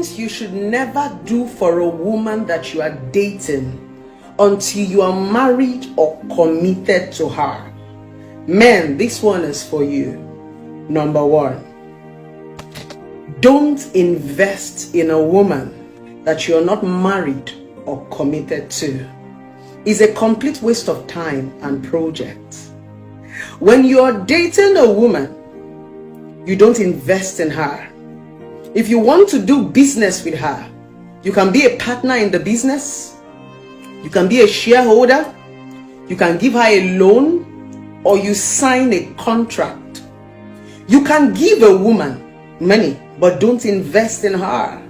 things you should never do for a woman that you are dating until you are married or committed to her. Men, this one is for you. Number one, don't invest in a woman that you're not married or committed to. It's a complete waste of time and project. When you're dating a woman, you don't invest in her. If you want to do business with her, you can be a partner in the business, you can be a shareholder, you can give her a loan, or you sign a contract. You can give a woman money, but don't invest in her.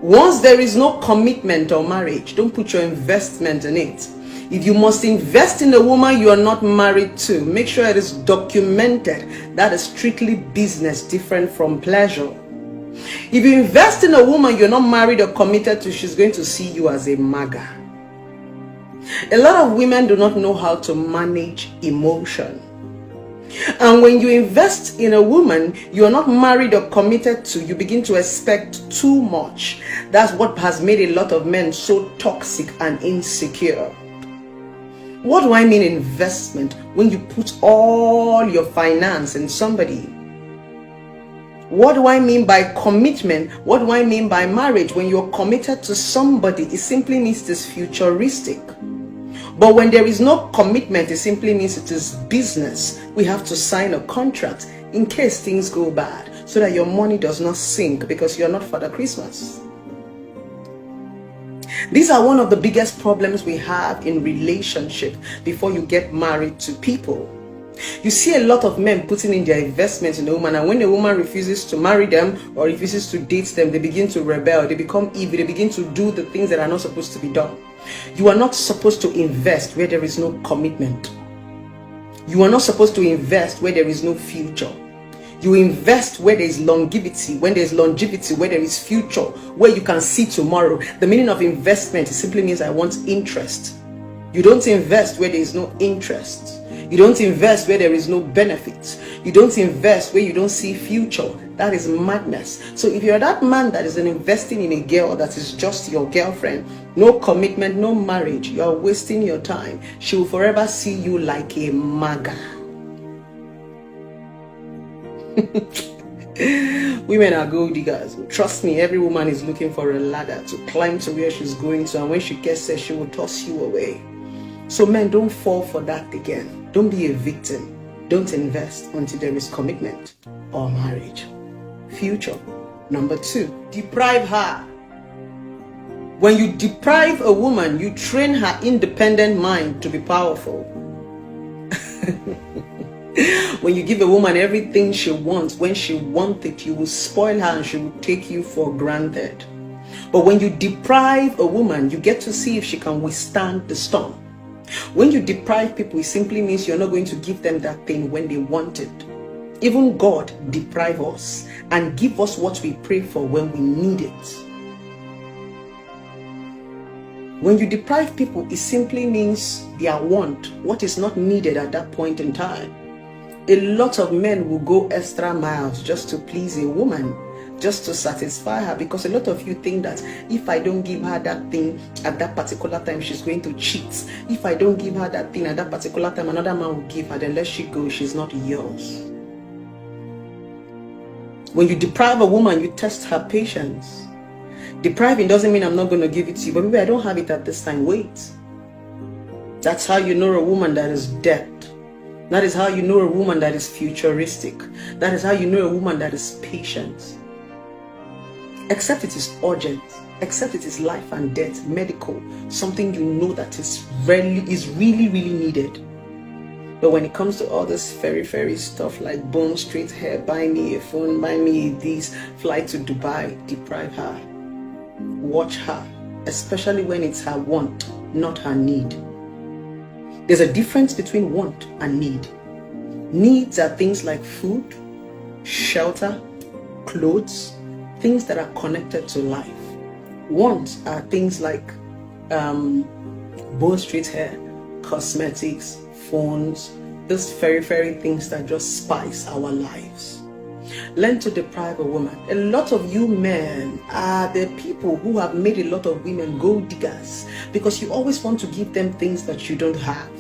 Once there is no commitment or marriage, don't put your investment in it. If you must invest in a woman you are not married to, make sure it is documented. That is strictly business, different from pleasure. If you invest in a woman you're not married or committed to, she's going to see you as a maga. A lot of women do not know how to manage emotion. And when you invest in a woman you are not married or committed to, you begin to expect too much. That's what has made a lot of men so toxic and insecure. What do I mean investment? When you put all your finance in somebody. What do I mean by commitment? What do I mean by marriage? When you're committed to somebody, it simply means it is futuristic. But when there is no commitment, it simply means it is business. We have to sign a contract in case things go bad, so that your money does not sink because you're not Father Christmas. These are one of the biggest problems we have in relationship before you get married to people. You see a lot of men putting in their investments in a woman, and when a woman refuses to marry them or refuses to date them, they begin to rebel, they become evil, they begin to do the things that are not supposed to be done. You are not supposed to invest where there is no commitment. You are not supposed to invest where there is no future. You invest where there is longevity. When there is longevity, where there is future, where you can see tomorrow. The meaning of investment simply means I want interest. You don't invest where there is no interest. You don't invest where there is no benefit. You don't invest where you don't see future. That is madness. So if you're that man that is investing in a girl that is just your girlfriend, no commitment, no marriage, you are wasting your time. She will forever see you like a maga. Women are gold diggers. Trust me, every woman is looking for a ladder to climb to where she's going to, and when she gets there, she will toss you away. So men, don't fall for that again. Don't be a victim. Don't invest until there is commitment or marriage. Future. Number two, deprive her. When you deprive a woman, you train her independent mind to be powerful. When you give a woman everything she wants, when she wants it, you will spoil her and she will take you for granted. But when you deprive a woman, you get to see if she can withstand the storm. When you deprive people, it simply means you're not going to give them that thing when they want it. Even God deprive us and give us what we pray for when we need it. When you deprive people, it simply means their want, what is not needed at that point in time. A lot of men will go extra miles just to please a woman, just to satisfy her, because a lot of you think that if I don't give her that thing at that particular time, she's going to cheat. If I don't give her that thing at that particular time, another man will give her, then let she go, she's not yours. When you deprive a woman, you test her patience. Depriving doesn't mean I'm not going to give it to you, but maybe I don't have it at this time, wait. That's how you know a woman that is dead. That is how you know a woman that is futuristic. That is how you know a woman that is patient. Except it is urgent, except it is life and death, medical, something you know that is really needed. But when it comes to all this fairy stuff like bone straight hair, buy me a phone, buy me this, fly to Dubai, deprive her. Watch her, especially when it's her want, not her need. There's a difference between want and need. Needs are things like food, shelter, clothes, things that are connected to life. Wants are things like bone straight hair, cosmetics, phones, those fairy things that just spice our lives. Learn to deprive a woman. A lot of you men are the people who have made a lot of women gold diggers because you always want to give them things that you don't have,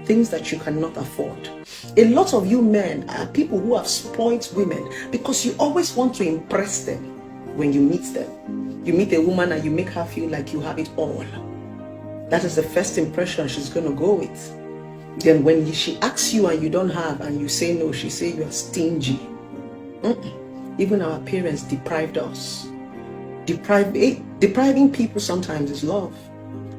things that you cannot afford. A lot of you men are people who have spoiled women because you always want to impress them when you meet them. You meet a woman and you make her feel like you have it all. That is the first impression she's going to go with. Then when she asks you and you don't have and you say no, she say you are stingy. Even our parents deprived us. Depriving people sometimes is love.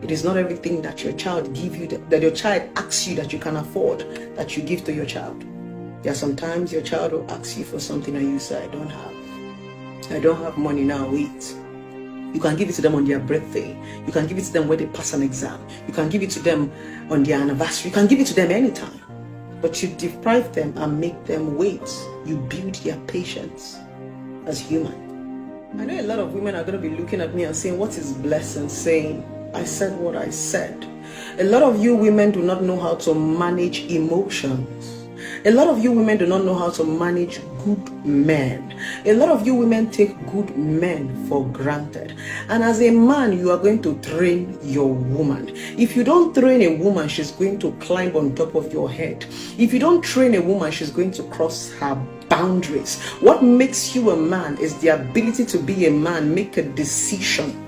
It is not everything that your child give you, that your child asks you that you can afford, that you give to your child. There are sometimes your child will ask you for something and you say, I don't have money now, wait. You can give it to them on their birthday. You can give it to them when they pass an exam. You can give it to them on their anniversary. You can give it to them anytime. But you deprive them and make them wait. You build their patience as human. I know a lot of women are going to be looking at me and saying, what is Blessing saying? I said what I said. A lot of you women do not know how to manage emotions. A lot of you women do not know how to manage good men. A lot of you women take good men for granted. And as a man, you are going to train your woman. If you don't train a woman, she's going to climb on top of your head. If you don't train a woman, she's going to cross her boundaries. What makes you a man is the ability to be a man, make a decision.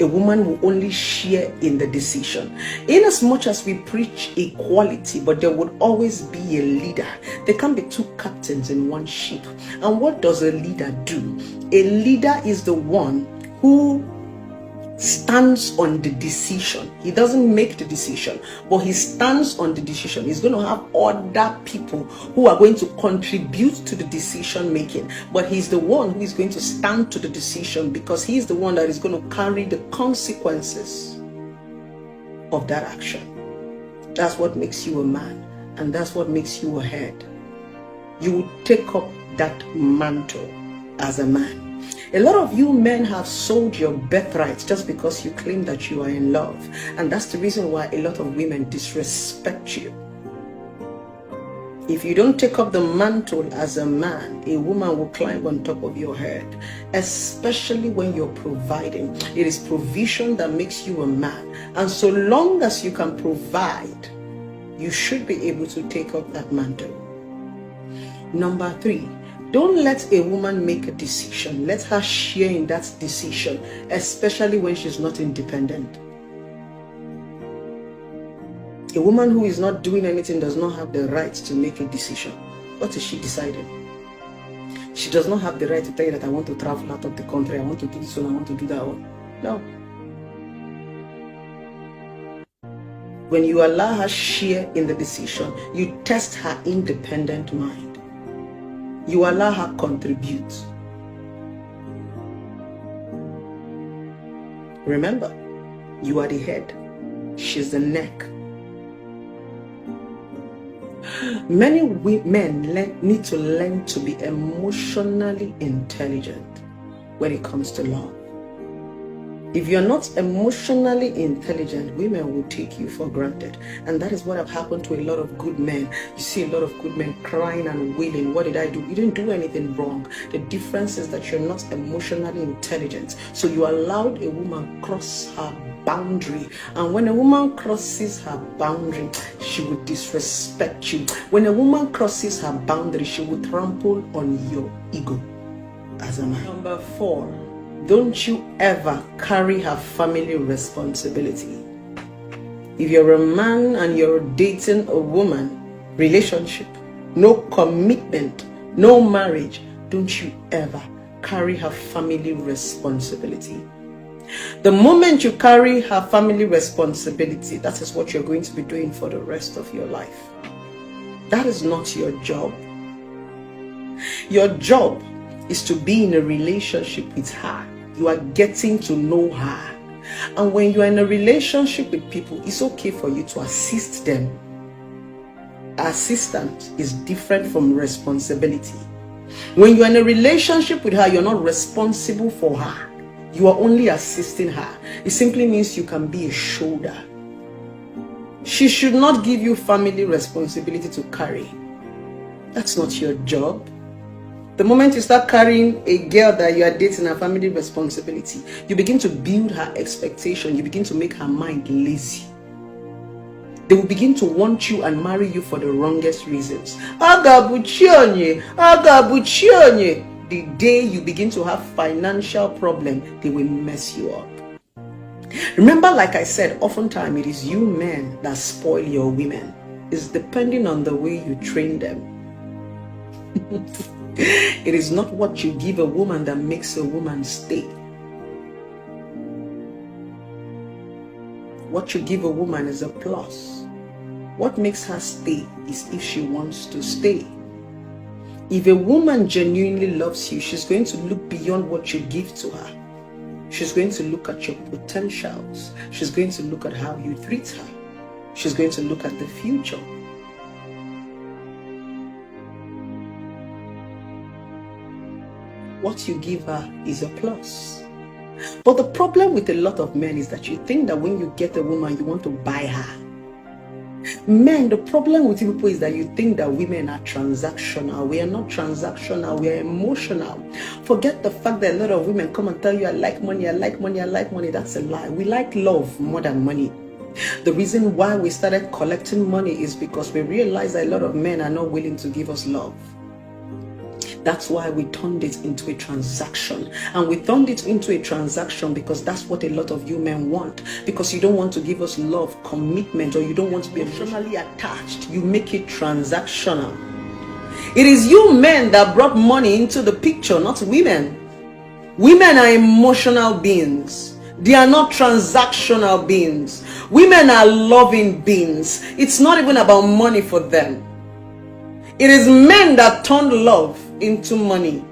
A woman will only share in the decision. In as much as we preach equality, but there would always be a leader. There can't be two captains in one ship. And what does a leader do? A leader is the one who stands on the decision. He doesn't make the decision, but he stands on the decision. He's going to have other people who are going to contribute to the decision making, but he's the one who is going to stand to the decision because he's the one that is going to carry the consequences of that action. That's what makes you a man, and that's what makes you a head. You will take up that mantle as a man. A lot of you men have sold your birthright just because you claim that you are in love. And that's the reason why a lot of women disrespect you. If you don't take up the mantle as a man, a woman will climb on top of your head, especially when you're providing. It is provision that makes you a man. And so long as you can provide, you should be able to take up that mantle. Number 3. Don't let a woman make a decision. Let her share in that decision, especially when she's not independent. A woman who is not doing anything does not have the right to make a decision. What is she deciding? She does not have the right to tell you that I want to travel out of the country, I want to do this one, I want to do that one. No. When you allow her share in the decision, you test her independent mind. You allow her contribute. Remember, you are the head, she's the neck. Many men need to learn to be emotionally intelligent when it comes to love. If you're not emotionally intelligent, women will take you for granted. And that is what have happened to a lot of good men. You see a lot of good men crying and wailing. What did I do? You didn't do anything wrong. The difference is that you're not emotionally intelligent. So you allowed a woman cross her boundary. And when a woman crosses her boundary, she will disrespect you. When a woman crosses her boundary, she will trample on your ego as a man. Number 4. Don't you ever carry her family responsibility. If you're a man and you're dating a woman, relationship, no commitment, no marriage, don't you ever carry her family responsibility. The moment you carry her family responsibility, that is what you're going to be doing for the rest of your life. That is not your job. Your job is to be in a relationship with her. You are getting to know her. And when you are in a relationship with people, it's okay for you to assist them. Assistance is different from responsibility. When you are in a relationship with her, you're not responsible for her. You are only assisting her. It simply means you can be a shoulder. She should not give you family responsibility to carry. That's not your job. The moment you start carrying a girl that you are dating, a family responsibility, you begin to build her expectation. You begin to make her mind lazy. They will begin to want you and marry you for the wrongest reasons. Agabuchionye. The day you begin to have financial problem, they will mess you up. Remember, like I said, oftentimes it is you men that spoil your women. It's depending on the way you train them. It is not what you give a woman that makes a woman stay. What you give a woman is a plus. What makes her stay is if she wants to stay. If a woman genuinely loves you, she's going to look beyond what you give to her. She's going to look at your potentials. She's going to look at how you treat her. She's going to look at the future. What you give her is a plus. But the problem with a lot of men is that you think that when you get a woman, you want to buy her. Men, the problem with you people is that you think that women are transactional. We are not transactional, we are emotional. Forget the fact that a lot of women come and tell you, I like money, I like money, I like money. That's a lie. We like love more than money. The reason why we started collecting money is because we realized that a lot of men are not willing to give us love. That's why we turned it into a transaction. And we turned it into a transaction because that's what a lot of you men want. Because you don't want to give us love, commitment, or you don't want to be emotionally attached. You make it transactional. It is you men that brought money into the picture, not women. Women are emotional beings. They are not transactional beings. Women are loving beings. It's not even about money for them. It is men that turned love into money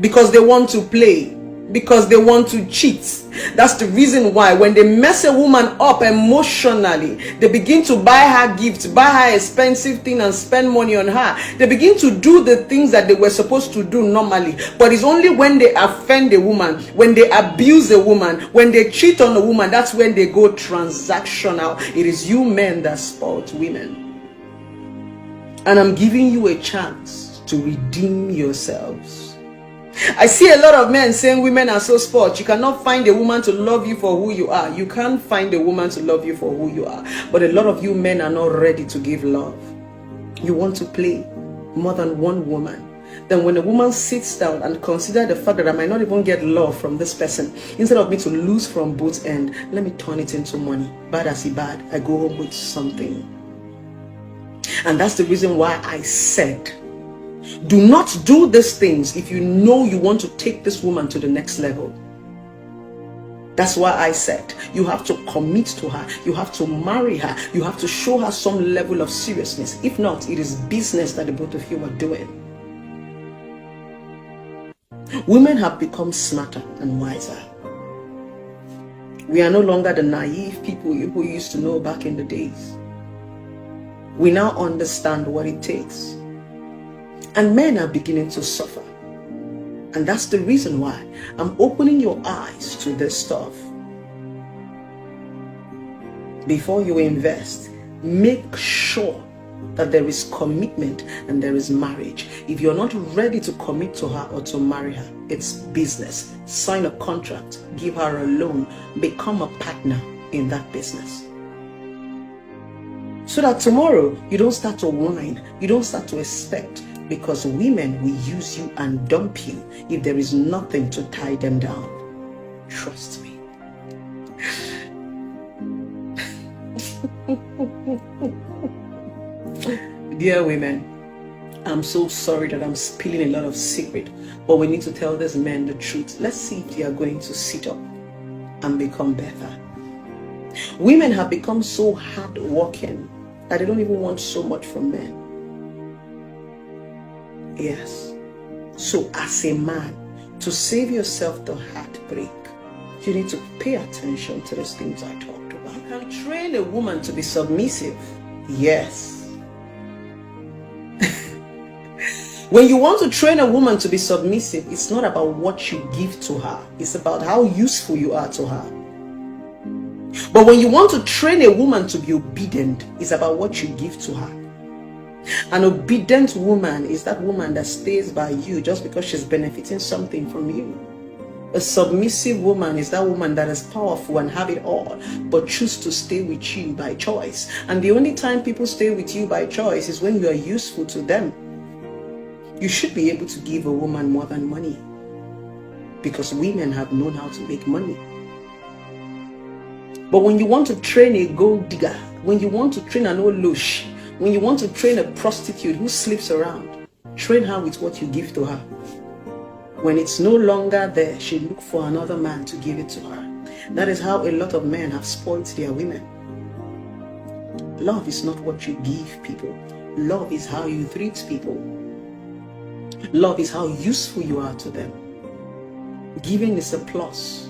because they want to play, because they want to cheat. That's the reason why when they mess a woman up emotionally, they begin to buy her gifts, buy her expensive thing and spend money on her. They begin to do the things that they were supposed to do normally. But it's only when they offend a woman, when they abuse a woman, when they cheat on a woman, that's when they go transactional. It is you men that spoil women. And I'm giving you a chance to redeem yourselves. I see a lot of men saying women are so spoiled. You cannot find a woman to love you for who you are. You can't find a woman to love you for who you are. But a lot of you men are not ready to give love. You want to play more than one woman. Then when a woman sits down and consider the fact that I might not even get love from this person, instead of me to lose from both ends, let me turn it into money. Bad as bad, I go home with something. And that's the reason why I said, do not do these things if you know you want to take this woman to the next level. That's why I said you have to commit to her, you have to marry her, you have to show her some level of seriousness. If not, it is business that the both of you are doing. Women have become smarter and wiser. We are no longer the naive people who used to know back in the days. We now understand what it takes. And men are beginning to suffer. And that's the reason why I'm opening your eyes to this stuff. Before you invest, make sure that there is commitment and there is marriage. If you're not ready to commit to her or to marry her, it's business. Sign a contract, give her a loan, become a partner in that business. So that tomorrow you don't start to whine, you don't start to expect, because women will use you and dump you if there is nothing to tie them down. Trust me. Dear women, I'm so sorry that I'm spilling a lot of secret, but we need to tell these men the truth. Let's see if they are going to sit up and become better. Women have become so hardworking that they don't even want so much from men. Yes. So as a man, to save yourself the heartbreak, you need to pay attention to those things I talked about. You can train a woman to be submissive. Yes. When you want to train a woman to be submissive, it's not about what you give to her. It's about how useful you are to her. But when you want to train a woman to be obedient, it's about what you give to her. An obedient woman is that woman that stays by you just because she's benefiting something from you. A submissive woman is that woman that is powerful and have it all, but choose to stay with you by choice. And the only time people stay with you by choice is when you are useful to them. You should be able to give a woman more than money, because women have known how to make money. But when you want to train a gold digger, when you want to train an old lush, when you want to train a prostitute who sleeps around, train her with what you give to her. When it's no longer there, she look for another man to give it to her. That is how a lot of men have spoiled their women. Love is not what you give people. Love is how you treat people. Love is how useful you are to them. Giving is a plus.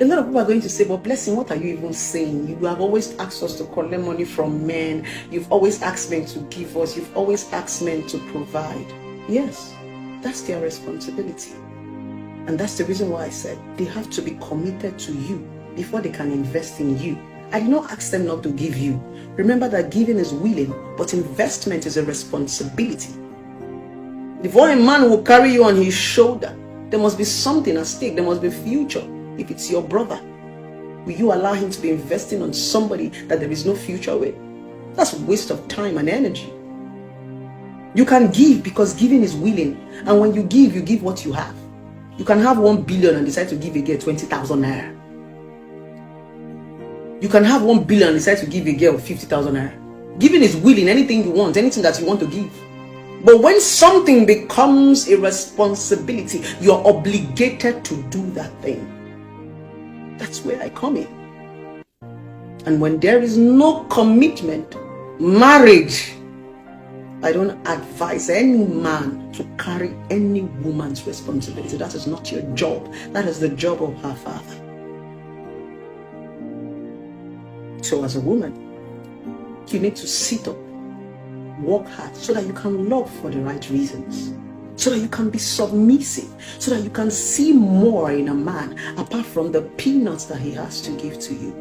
A lot of people are going to say, but Blessing, what are you even saying? You have always asked us to collect money from men. You've always asked men to give us. You've always asked men to provide. Yes, that's their responsibility. And that's the reason why I said they have to be committed to you before they can invest in you. I did not ask them not to give you. Remember that giving is willing, but investment is a responsibility. Before a man will carry you on his shoulder, there must be something at stake. There must be future. If it's your brother, will you allow him to be investing on somebody that there is no future with? That's a waste of time and energy. You can give because giving is willing. And when you give what you have. You can have 1 billion and decide to give a girl 20,000 naira. You can have 1 billion and decide to give a girl 50,000 naira. Giving is willing, anything you want, anything that you want to give. But when something becomes a responsibility, you're obligated to do that thing. That's where I come in. And when there is no commitment, marriage, I don't advise any man to carry any woman's responsibility. That is not your job. That is the job of her father. So as a woman, you need to sit up, work hard, so that you can love for the right reasons. So that you can be submissive, so that you can see more in a man apart from the peanuts that he has to give to you.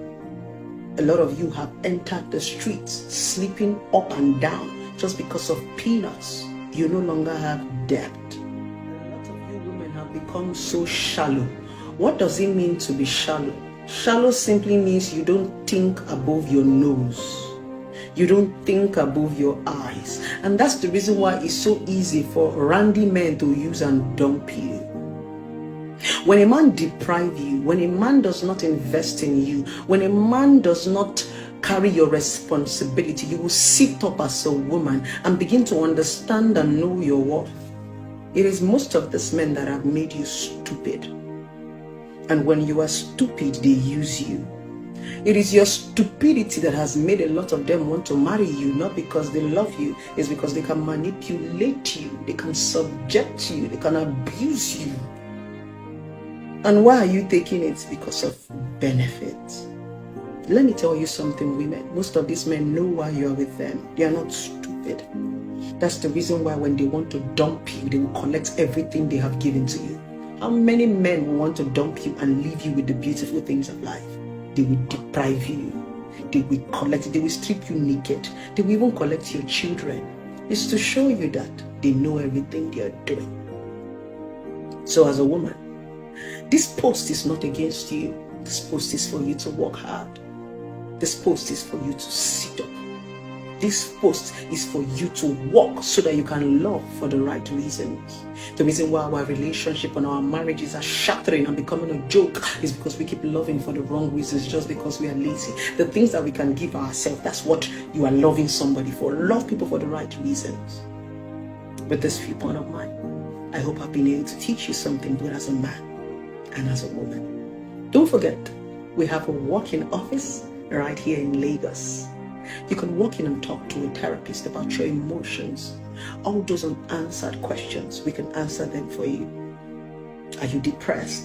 A lot of you have entered the streets sleeping up and down just because of peanuts. You no longer have depth. A lot of you women have become so shallow. What does it mean to be shallow? Shallow simply means you don't think above your nose. You don't think above your eyes. And that's the reason why it's so easy for randy men to use and dump you. When a man deprives you, when a man does not invest in you, when a man does not carry your responsibility, you will sit up as a woman and begin to understand and know your worth. It is most of these men that have made you stupid. And when you are stupid, they use you. It is your stupidity that has made a lot of them want to marry you, not because they love you. It's because they can manipulate you, they can subject you, they can abuse you. And why are you taking it? Because of benefit. Let me tell you something, women. Most of these men know why you are with them. They are not stupid. That's the reason why when they want to dump you, they will collect everything they have given to you. How many men will want to dump you and leave you with the beautiful things of life? They will deprive you. They will collect, they will strip you naked. They will even collect your children. It's to show you that they know everything they are doing. So as a woman, this post is not against you. This post is for you to work hard. This post is for you to sit up. This post is for you to walk so that you can love for the right reasons. The reason why our relationship and our marriages are shattering and becoming a joke is because we keep loving for the wrong reasons, just because we are lazy. The things that we can give ourselves, that's what you are loving somebody for. Love people for the right reasons. With this viewpoint of mine, I hope I've been able to teach you something good as a man and as a woman. Don't forget, we have a walk-in office right here in Lagos. You can walk in and talk to a therapist about your emotions. All those unanswered questions, we can answer them for you. Are you depressed?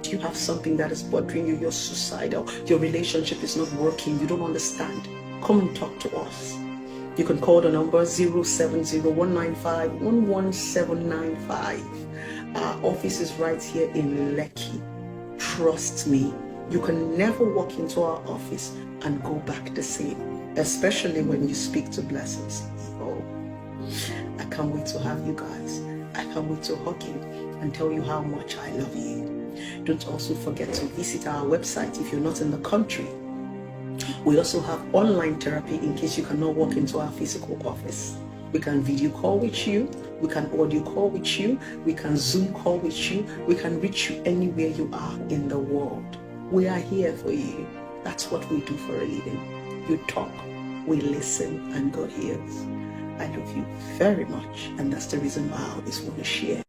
Do you have something that is bothering you? You're suicidal. Your relationship is not working. You don't understand. Come and talk to us. You can call the number 070-195-11795. Our office is right here in Lekki. Trust me, You can never walk into our office and go back the same, especially when you speak to Blessings. Oh, I can't wait to have you guys. I can't wait to hug you and tell you how much I love you. Don't also forget to visit our website if you're not in the country. We also have online therapy in case you cannot walk into our physical office. We can video call with you, we can audio call with you, we can Zoom call with you, we can reach you anywhere you are in the world. We are here for you. That's what we do for a living. You talk, we listen, and God hears. I love you very much, and that's the reason why I always want to share.